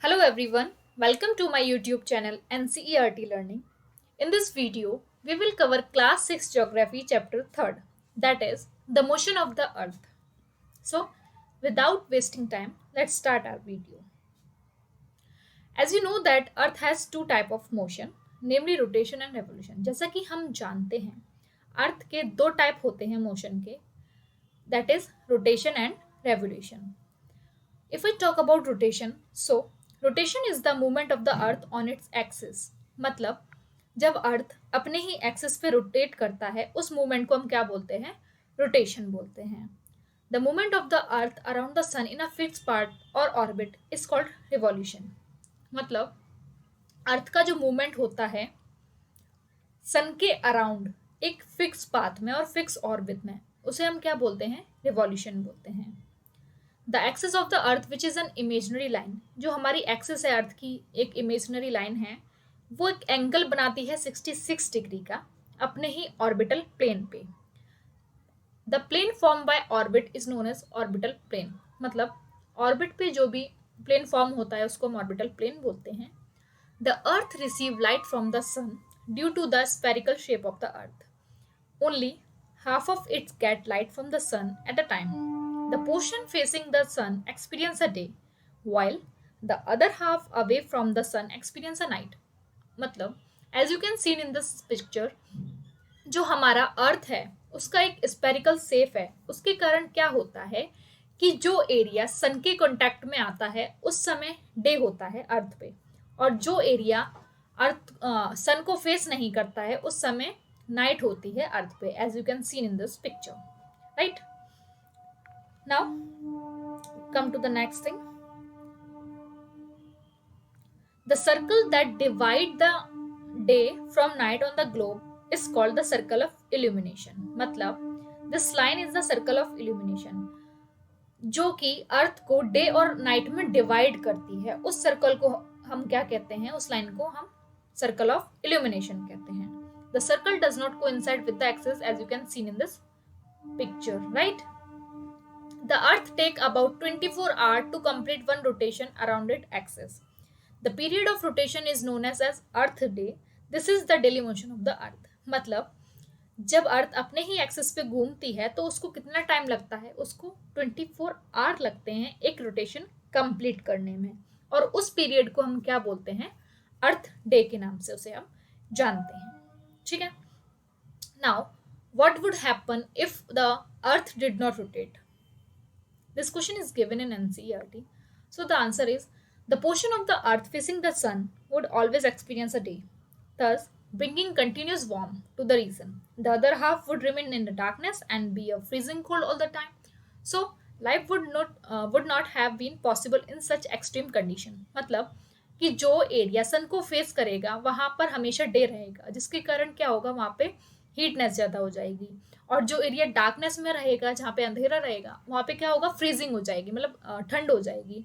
Hello everyone, welcome to my YouTube channel NCERT Learning. In this video, we will cover Class 6 Geography Chapter 3rd, that is, the motion of the earth. So, without wasting time, let's start our video. As you know that earth has two type of motion, namely rotation and revolution. जैसा कि हम जानते हैं, अर्थ के दो type होते हैं motion के, that is rotation and revolution. If we talk about rotation, so rotation is the movement of the earth on its axis. मतलब जब अर्थ अपने ही एक्सिस पे रोटेट करता है उस मूवमेंट को हम क्या बोलते हैं? रोटेशन बोलते हैं. The movement of the earth around the sun in a fix part or orbit is called revolution. मतलब अर्थ का जो मूवमेंट होता है सन के अराउंड एक फिक्स पाथ में और फिक्स ऑर्बिट में, उसे हम क्या बोलते हैं? रिवॉल्यूशन बोलते हैं. The axis of the earth which is an imaginary line, जो हमारी एक्सिस है अर्थ की एक इमेजनरी लाइन है, वो एक एंगल बनाती है 66 डिग्री का अपने ही ऑर्बिटल प्लेन पे. The plane form by orbit is known as orbital plane. मतलब ऑर्बिट पे जो भी प्लेन फॉर्म होता है उसको हम ऑर्बिटल प्लेन बोलते हैं. The earth receive light from the sun due to the spherical shape of the earth. Only half of it get light from the sun at a time. The portion facing the sun experience a day, while the other half away from the sun experience a night. मतलब as you can see in this picture, जो हमारा earth है उसका एक spherical shape है. उसके कारण क्या होता है कि जो एरिया सन के कांटेक्ट में आता है उस समय डे होता है अर्थ पे, और जो एरिया अर्थ सन को फेस नहीं करता है उस समय नाइट होती है अर्थ पे, as you can see in this picture. Right now come to the next thing. The circle that divide the day from night on the globe is called the circle of illumination. मतलब this line is the circle of illumination, जो कि अर्थ को day और night में divide करती है. उस circle को हम क्या कहते हैं? उस लाइन को हम सर्कल ऑफ इल्यूमिनेशन कहते हैं. The circle does not coincide with the axis, as you can see in this picture, right? The earth take about 24 hours to complete one rotation around its axis. The period of rotation is known as earth day. This is the daily motion of the earth. मतलब जब अर्थ अपने ही axis पे घूमती है तो उसको कितना time लगता है? उसको 24 आवर लगते हैं एक रोटेशन कंप्लीट करने में, और उस पीरियड को हम क्या बोलते हैं? अर्थ डे के नाम से उसे हम जानते हैं. ठीक है. Now what would happen if the earth did not rotate? This question is given in NCERT. So the answer is the portion of the earth facing the sun would always experience a day, thus bringing continuous warmth to the region. The other half would remain in the darkness and be a freezing cold all the time. So life would not have been possible in such extreme condition. मतलब कि जो area सन को face करेगा वहां पर हमेशा day रहेगा, जिसके कारण क्या होगा? वहां पे हीटनेस ज्यादा हो जाएगी, और जो एरिया डार्कनेस में रहेगा, जहाँ पे अंधेरा रहेगा, वहां पे क्या होगा? फ्रीजिंग हो जाएगी, मतलब ठंड हो जाएगी.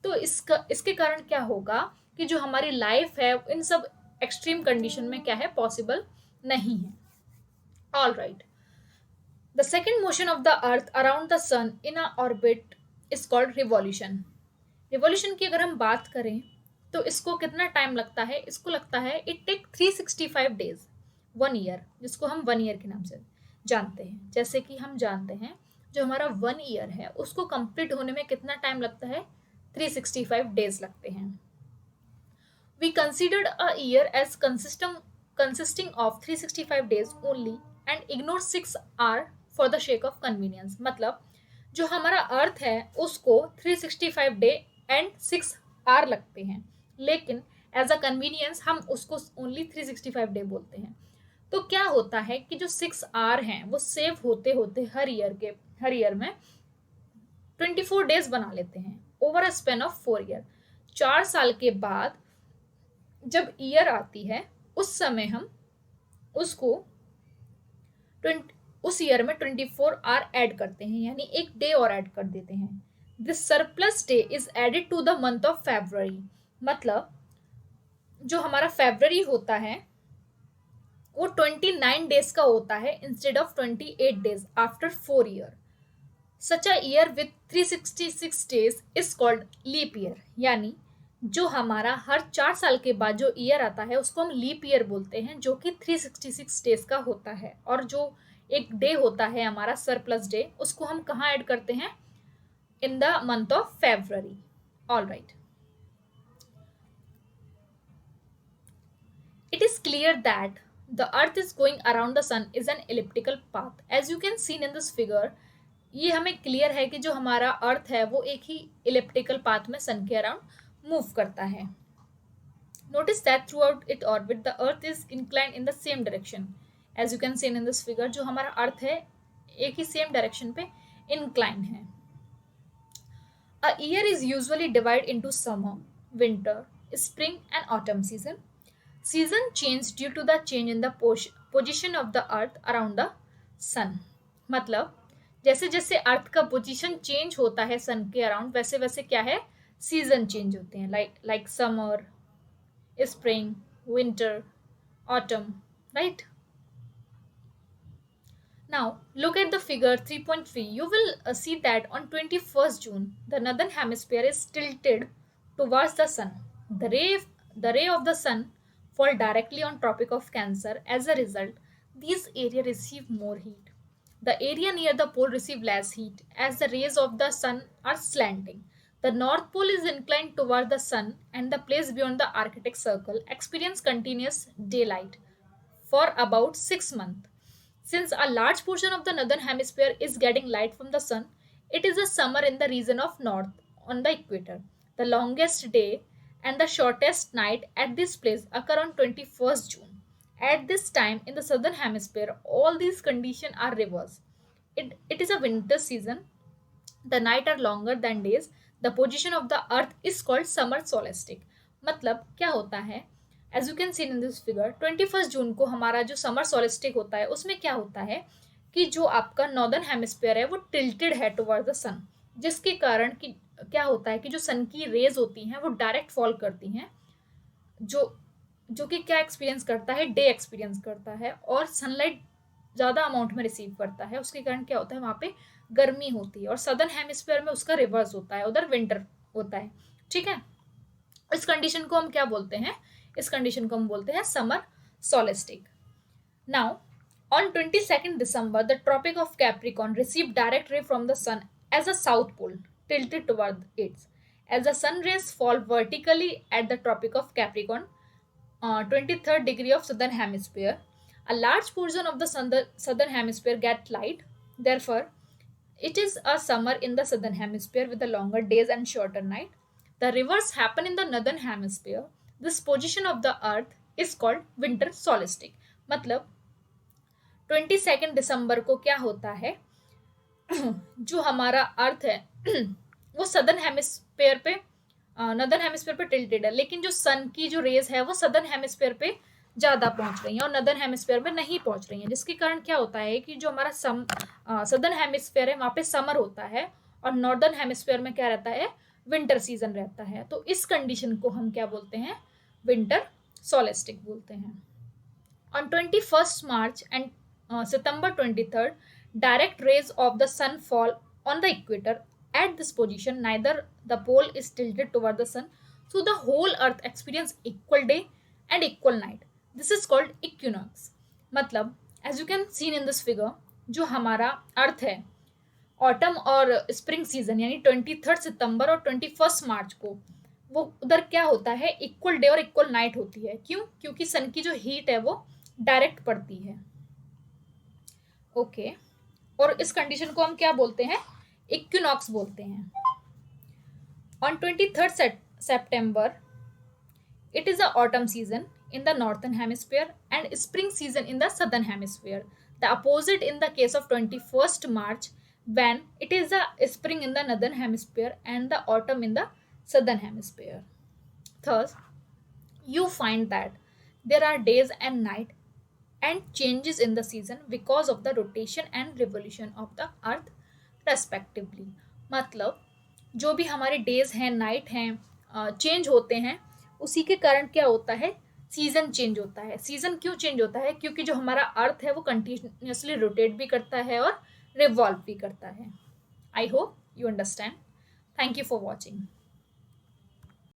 तो इसके कारण क्या होगा कि जो हमारी लाइफ है इन सब एक्सट्रीम कंडीशन में क्या है? पॉसिबल नहीं है. All right. The second motion of the earth around the sun in a orbit is called revolution. Revolution की अगर हम बात करें तो इसको कितना टाइम लगता है? इसको लगता है इट टेक 365 डेज, 1 ईयर, जिसको हम 1 ईयर के नाम से जानते हैं. जैसे कि हम जानते हैं जो हमारा 1 ईयर है उसको कंप्लीट होने में कितना टाइम लगता है? 365 डेज लगते हैं. We considered a year as consisting of 365 days only and ignore 6 hour for the sake of convenience. मतलब जो हमारा अर्थ है उसको 365 डे एंड 6 आवर लगते हैं, लेकिन एज अ कन्वीनियंस हम उसको ओनली 365 डे बोलते हैं. तो क्या होता है कि जो 6 आवर हैं वो सेव होते होते हर ईयर में 24 डेज बना लेते हैं over a span of 4 year. 4 साल के बाद जब ईयर आती है उस समय हम उसको उस ईयर में 24 आवर ऐड करते हैं, यानी एक डे और ऐड कर देते हैं. This surplus day is added to the month of February. मतलब जो हमारा फेब्रुअरी होता है वो 29 डेज का होता है instead of 28 days after 4 year. Such a year with 366 days is called leap year. यानी जो हमारा हर 4 साल के बाद जो ईयर आता है उसको हम लीप ईयर बोलते हैं, जो कि 366 डेज का होता है। और जो एक डे होता है हमारा सरप्लस डे, उसको हम कहाँ ऐड करते हैं? In the month of February. All right, it is clear that the earth is going around the sun is an elliptical path as you can see in this figure। ये हमें clear है कि जो हमारा earth है वो एक ही elliptical path में सन के अराउंड मूव करता है। Notice that throughout it orbit the earth is inclined in the same direction as you can see in this figure. जो हमारा अर्थ है एक ही सेम डायरेक्शन पे इंक्लाइन है। A year is usually divide into summer, winter, spring and autumn season. Season change due to the change in the position of the earth around the sun। मतलब जैसे जैसे अर्थ का position change होता है सन के around, वैसे वैसे क्या है? सीजन चेंज होते हैं, like summer, spring, winter, autumn, right. Now look at the figure 3.3। You will see that on 21st June the northern hemisphere is tilted towards the sun। The ray of the sun fall directly on Tropic of Cancer। As a result, these areas receive more heat। The area near the pole receive less heat as the rays of the sun are slanting। The north pole is inclined toward the sun and the place beyond the Arctic Circle experience continuous daylight for about 6 months। Since a large portion of the northern hemisphere is getting light from the sun, it is a summer in the region of north on the equator। The longest day and the shortest night at this place occur on 21st June। At this time in the southern hemisphere, all these conditions are reversed। It is a winter season। The night are longer than days। The position of the earth is called summer solstice। मतलब क्या होता है? As you can see in this figure 21 जून को हमारा जो summer सोलिस्टिक होता है उसमें क्या होता है कि जो आपका नॉर्दर्न हेमिस्फीयर है वो टिल्टेड है टुवर्ड द सन, जिसके कारण कि क्या होता है कि जो सन की रेज होती हैं वो डायरेक्ट फॉल करती हैं, जो जो कि क्या एक्सपीरियंस करता है? डे एक्सपीरियंस करता है और सनलाइट ज़्यादा अमाउंट में रिसीव करता है। उसके कारण क्या होता है? वहाँ पे गर्मी होती है। और सदर्न हेमिस्फीयर में उसका रिवर्स होता है, उधर विंटर होता है। ठीक है, इस कंडीशन को हम क्या बोलते हैं? इस कंडीशन को हम बोलते हैं summer solstice. Now on 22nd December, the Tropic of Capricorn received direct ray from the sun as a south pole tilted toward it। As the sun rays fall vertically at the Tropic of Capricorn, 23rd degree of southern hemisphere, a large portion of the southern hemisphere get light। Therefore, it is a summer in the southern hemisphere with the longer days and shorter night। The reverse happen in the northern hemisphere। This position of the earth is called winter solstice। मतलब 22 दिसंबर को क्या होता है? जो हमारा earth है वो southern hemisphere पे, नॉर्दर्न हेमिस्फीयर पे टिल्टेड है, लेकिन जो सन की जो रेज है वो सदर्न हेमिस्फीयर पे ज़्यादा पहुंच रही हैं और नॉर्दर्न हेमिस्फीयर में नहीं पहुंच रही हैं, जिसके कारण क्या होता है कि जो हमारा सदर्न हेमिस्फीयर है वहाँ पे समर होता है और नॉर्दर्न हेमिस्फीयर में क्या रहता है? विंटर सीजन रहता है। तो इस कंडीशन को हम क्या बोलते हैं? विंटर सोलिस्टिक बोलते हैं। On 21st March and September 23rd, direct rays of the sun fall on the equator। At this position, neither the pole is tilted toward the sun, so the whole earth experience equal day and equal night। This is called equinox। मतलब as you can see in this figure, जो हमारा earth है autumn और spring season यानी 23 सितंबर और 21 मार्च को वो उधर क्या होता है? इक्वल डे और इक्वल नाइट होती है। क्यों? क्योंकि सन की जो हीट है वो डायरेक्ट पड़ती है। ओके, और इस कंडीशन को हम क्या बोलते हैं? इक्विनॉक्स बोलते हैं। On 23rd September, it is the autumn season in the northern hemisphere and spring season in the southern hemisphere। The opposite in the case of 21st March, when it is the spring in the northern hemisphere and the autumn in the southern hemisphere। Thus, you find that there are days and night and changes in the season because of the rotation and revolution of the earth respectively। मतलब जो भी हमारे days हैं, night हैं, change होते हैं, उसी के कारण क्या होता है? सीजन चेंज होता है। सीजन क्यों चेंज होता है? क्योंकि जो हमारा अर्थ है वो कंटिन्यूसली रोटेट भी करता है और रिवॉल्व भी करता है। I hope you understand. Thank you for watching.